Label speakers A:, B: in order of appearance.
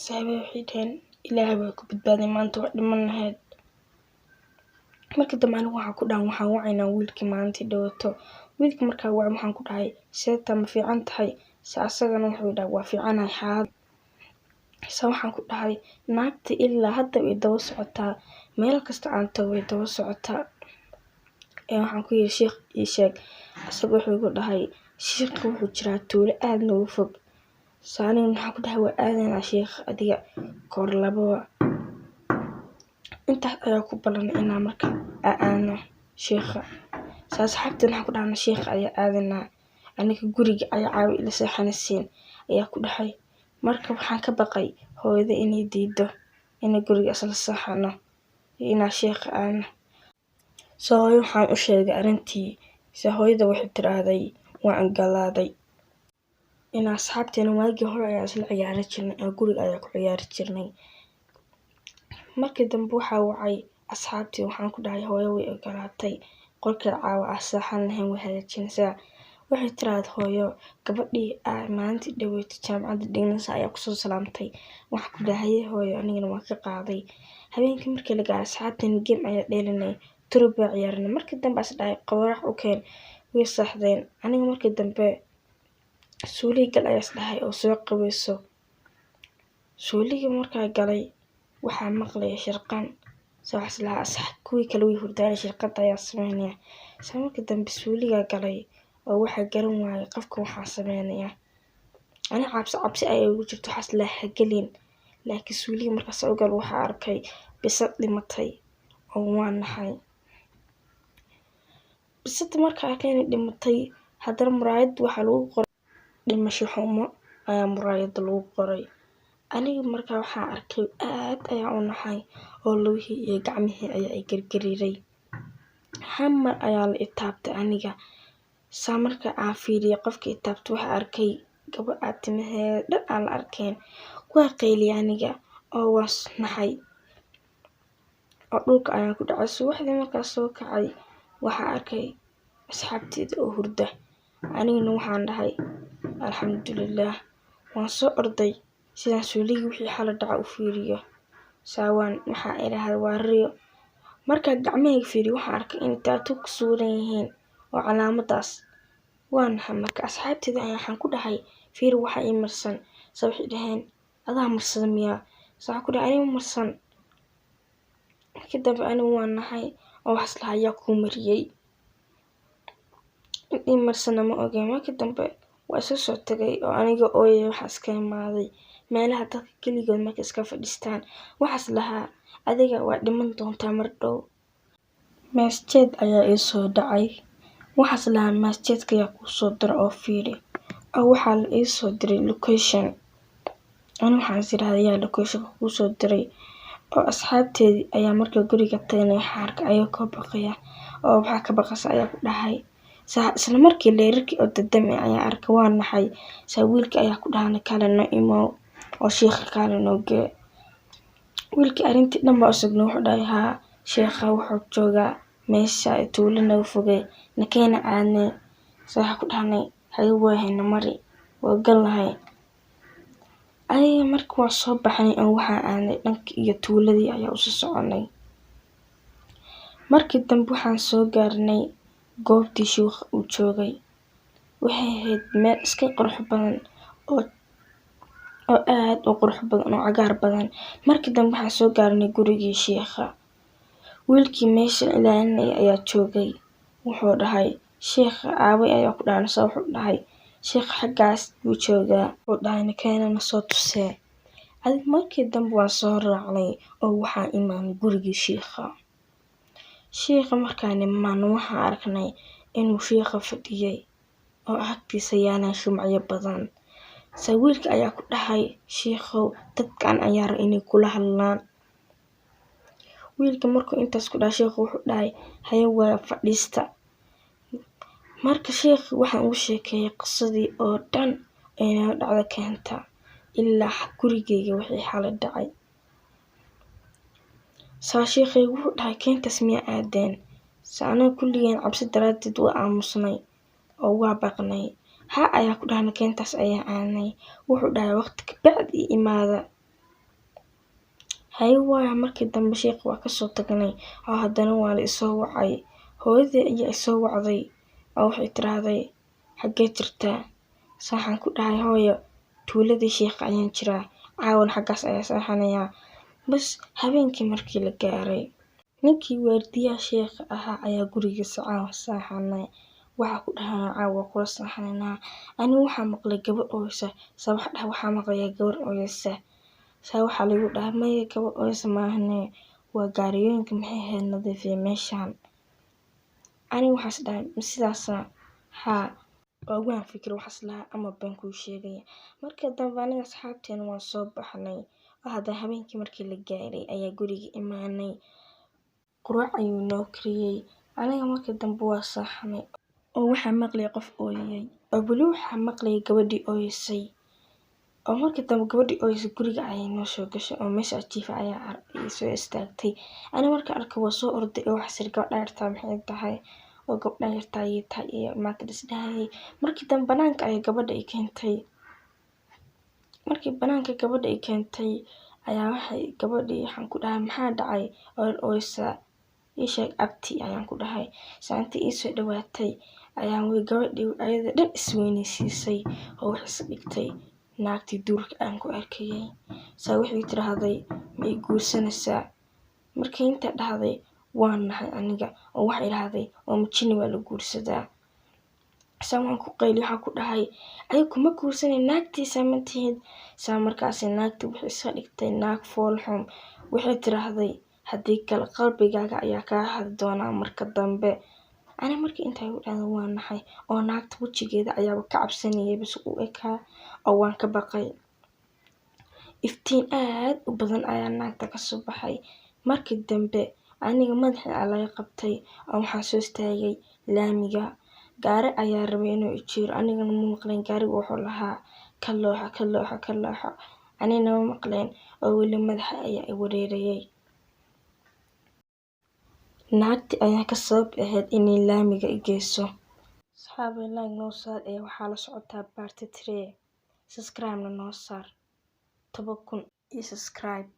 A: Saaxiibey waxay dhaheen Ilaahay baa ku badbaadiyay maanta waa dhiman lahayd. Markii dambe anigu waxaan wacaynaa wiilkii maalintii dhawato. Wiilka markaa waxaan ku dhahay seeta ma fiican tahay. Asagana wuxuu dhahay waa fiicanahay xaalad. Waxaan ku dhahay naagta ilaa hadda way daba socotaa. Meel kasta aan tago way daba socotaa. Waxaan ku yiri sheekh ii sheeg. Asaga wuxuu igu dhahay sheekhu wuxuu jiraa tuulo aad noogu fog. Aniga waxaan ku dhahay waa aadaynaa sheekh adiga koor lababa. Intaas ayaa ku balan inaan marka aano sheekha. Asxaabtana waxaan ku dhahnay sheekha ayaa aadaynaa. Aniga guriga ayaa caawi ila seexanaysiin ayaa ku dhahay. Marka waxaan ka baqay hooyada inay diido inay guriga isla seexano iyo inaan sheekha aano. Hooyo waxaan u sheegay arrintii. Hooyada waxay tiraahday waan galaaday. Asxaabteena waagii hore ayaa isla ciyaari jirnay oo guriga ayaa ku ciyaari jirnay. Markii dambe waxaa wacay asxaabtii waxaan ku dhahay hooyo way ogolaatay. Qolkeeda caawa seexan lahayn way hagaajinaysaa. Waxay tiraahday hooyo gabadhii maalintii dhawato jaamacadda dhiganaysa ayaa ku soo salaamtay. Waxaan ku dhahay hooyo anigana waan ka qaaday. Habeenkii markii la gaaray asxaabteena game ayaa dheelinay. Turub baa ciyaarnay. Markii dambe dhahay qowrax u keen way saxdeen. Aniga markii dambe suuliga gal ayaa dhahay oo soo qabeyso. Suuliga markaa galay waxaa maqlay shirqan. Waxaas lahaa kuwii kale way hurdaan shirqada ayaa sameynaya. Markii dambe suuliga galay oo waxa garan waayay qofka waxaa sameynaya. Ani cabsi ayay ugu jirto waxaas la hagelin. Laakiin suuliga markaas oo gal waxa arkay bisad dhimatay oo waan nahay. Bisad markaa arkay dhimatay haddana muraayad waxa lagu qoray dhimasho xumo ayaa muraayada lagu qoray. Aniga markaa waxaan arkay aad ayaa u naxay oo lugihii iyo gacmihii ayaa gargariiray. Hamar ayaa la itaabtay aniga. Marka aan fiiriyay qofka itaabtay waxa arkay gabadh timaheeda dhan aan la arkeen. Waa qayliyay aniga oo was naxay. Oo dhulka ayaan ku dhacay. Subaxdii markaas soo kacay waxaa arkay asxaabteeda oo hurda. Anigana waxaan dhahay alxamdulillaah. Waan soo orday sidaan suuliga wixii xal dhaca u fiiriyo. Waxaan ilaahay waa riyo. Markaa gacmahayga fiiriyo waxaan arkay in tattoo ku suran yihiin oo calaamadaas. Waan naxay marka asxaabteeda waxaan ku dhahay fiir waxa ii marsan. Waxay dhaheen adaa marsan miyaa? Waxaan ku dhahay aniga marsan. Markii dambe anigu waan naxay oo waxaas lahaa ayaa ku mariyay. Intii marsan ma ogeyn. Markii dambe waa isu soo tagay oo aniga ooyay waxaas ka imaaday. Meelaha dadka kaligood markay iska fadhistaan waxaas lahaa adiga waa dhiman doontaa mar dhow. Masjid ayaa ii soo dhacay. Waxaas lahaa masjidka ayaa ku soo diray oo fiiri. Waxaa la ii soo diray location. Waxaan siraadayaa location ku soo diray. Oo asxaabteedii ayaa markay guriga tagnay xarka ayay ka baqaya. Oo waxa ka baqaysa ayaa ku dhahay. Isla markii leerarkii oo dadamay ayaa arkay waan naxay. Wiilkii ayaa ku dhahanay kale no imo oo sheekha kale no gee. Wiilkii arrintii dhan baa usugna wuxuu dhahay haa sheekha wuxuu joogaa meesha tuulo nagu fogay nakeena aadnay. Waxaan ku dhahanay hayo waahayna mari waa gal lahay. Aniga markii waan soo baxnay oo waxaan aadnay dhanka iyo tuuladii ayaa u soo soconay. Markii dambe waxaan soo gaarnay goobtii sheekha uu joogay. Waxay ahayd meel iska qurux badan oo aad u qurux badan oo cagaar badan. Markii dambe waxaan soo gaarnay gurigii sheekha. Wiilkii meesha ilaalinay ayaa joogay. Wuxuu dhahay sheekha aaway ayaa ku dhaanay. Wuxuu dhahay sheekha xaggaas buu joogaa. Wuxuu dhahay nakeena na soo tusee. Markii dambe waan soo raacnay oo waxaan imaanay gurigii sheekha. Sheekha markaan imaanay waxaan arknay inuu sheekha fadhiyay oo agtiisa yaalaan shumacyo badan. Wiilka ayaa ku dhahay sheekhow dadkan ayaa raba inay kula hadlaan. Wiilka markuu intaas ku dhahay sheekhu wuxuu dhahay hayo waa fadhiista. Marka sheekhu waxaan u sheekayay qisadii oo dhan ee dhacdo keenta ilaa gurigeyga wixii xal dhacay. Sheekhu wuxuu dhahay keentas miya aadeen. Anaga kulligeen cabsi daraadeed waa aamusnay oo waa baqnay. Ayaa ku dhahnay keentas ayaa aanay. Wuxuu dhahay waqti ka bacdi imaada. haye waaya markii dambe sheekh waa kasoo tagnay oo haddana waa la isoo wacay. Hooyadii ayaa isoo wacday oo waxay tiraahday xaggee jirtaa? Waxaan ku dhahay hooyo tuuladii sheekh ayaan jiraa, caawan xaggaas ayaa seexanayaa. Bas habeenkii markii la gaaray, ninkii waardiyaha sheekha ahaa ayaa gurigiisa caawa seexanay. Waxaa ku dhahay caawa kula seexanaynaa. Anigu waxaa maqlay gabar ooysa, sabax dhahay waxaa maqlayaa gabar ooysa. Waxaa lagu dhahay maya gabar ooysa maahane, waa gaariyooyinka maxay ahayd nadiifiya meeshaan. Anigu waxaas dhahay sidaasa haa oo waan fikir waxaas lahaa ama been kuu sheegaya. Markii dambe aniga asxaabteena waan soo baxnay oo haddana habeenkii markii la gaaray ayaa guriga imaanay. Quraac ayuu noo kariyay. Aniga markii dambe waa seexanay oo waxaa maqlay qof ooyay oo weli waxaa maqlay gabadhii ooysay. Oo markii dambe gabadhii ooysay guriga ayay noo soo gashay oo meesha jiifa ayaa soo istaagtay. Aniga markaan arkay waa soo orday oo waxaas yiri gabadha yartaa maxay tahay oo gabadha yartaa ayay tahay iyo maanta isdhaayay. Markii dambe banaanka ayay gabadha i keentay. Markii banaanka gabadha i keentay ayaa waxay gabadhii waxaan ku dhahay maxaa dhacay oo ooysa ii sheeg abti ayaan ku dhahay. Saantii ii soo dhawaatay ayaan way gabadhii ayada dhan isweynaysiisay oo wax is dhigtay naagtii duurka aan ku arkayay. Waxay tiraahday ma i guursanaysaa? Markii inta dhahday waan nahay aniga oo waxay dhahday oo majini waa la guursadaa. Waan ku qayli waxaan ku dhahay adiga kuma guursanay naagtiisa ma tihid. Markaas naagtii waxay iska dhigtay naag fool xun. Waxay tiraahday haddii kale qalbigaaga ayaa kaa hadi doonaa marka dambe. Aniga markii intaa u dhahday waan nahay oo naagta wajigeeda ayaaba ka cabsanayay bas u ekaa oo waan ka baqay. Iftiin aad u badan ayaa naagta ka soo baxay. Markii dambe aniga madaxa ayaa laga qabtay oo waxaan soo istaagay laamiga. Gaari ayaa rabay inuu i jiiro anigana ma maqlayn gaariga wuxuu lahaa ka looxa. Anigana ma maqlayn oo weli madaxa ayaa i wareerayay. Naagtii ayaa ka sabab ahayd inay laamiga i geyso. Asxaabay like noo saar ee waxaa la socotaa part 3. Subscribe na noo saar 10,000 iyo subscribe.